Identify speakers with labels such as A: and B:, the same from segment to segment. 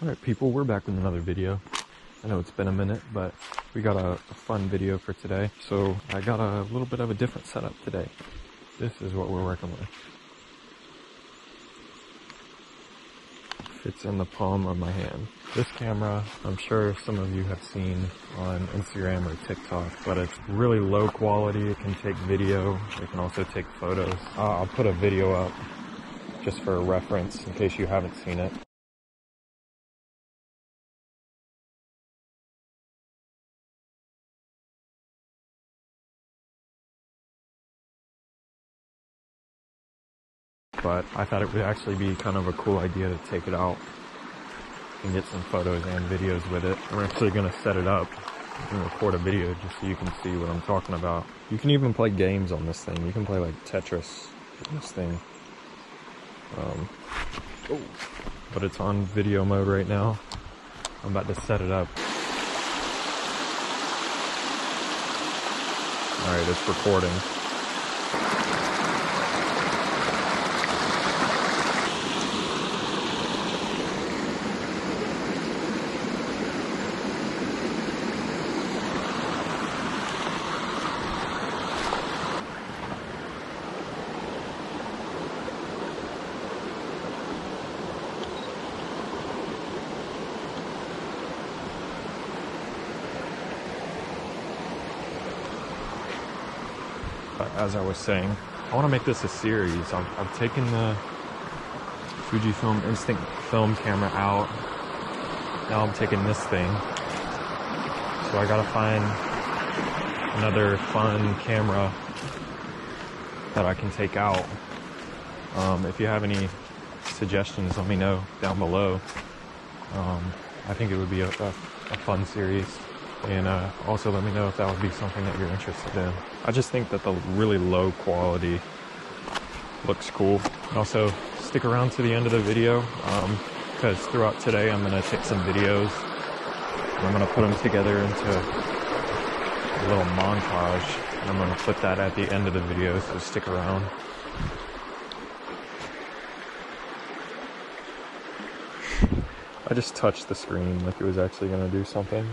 A: Alright people, we're back with another video. I know it's been a minute, but we got a fun video for today. So I got a little bit of a different setup today. This is what we're working with. Fits in the palm of my hand. This camera, I'm sure some of you have seen on Instagram or TikTok, but it's really low quality. It can take video. It can also take photos. I'll put a video up just for a reference in case you haven't seen it. But I thought it would actually be kind of a cool idea to take it out and get some photos and videos with it. I'm actually going to set it up and record a video just so you can see what I'm talking about. You can even play games on this thing. You can play like Tetris on this thing. But it's on video mode right now. I'm about to set it up. Alright, it's recording. As I was saying, I want to make this a series. I've taken the Fujifilm Instant Film camera out. Now I'm taking this thing. So I gotta find another fun camera that I can take out. If you have any suggestions, let me know down below. I think it would be a fun series. And also let me know if that would be something that you're interested in. I just think that the really low quality looks cool. And also stick around to the end of the video because throughout today I'm going to take some videos and I'm going to put them together into a little montage. And I'm going to put that at the end of the video, so stick around. I just touched the screen like it was actually going to do something.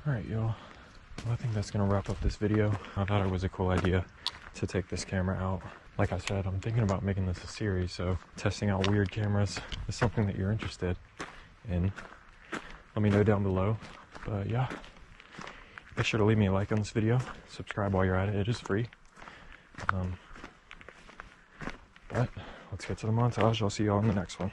A: Alright, y'all. Well, I think that's gonna wrap up this video. I thought it was a cool idea to take this camera out. Like I said, I'm thinking about making this a series, so testing out weird cameras is something that you're interested in. Let me know down below. But yeah, make sure to leave me a like on this video. Subscribe while you're at it. It is free. But let's get to the montage. I'll see y'all in the next one.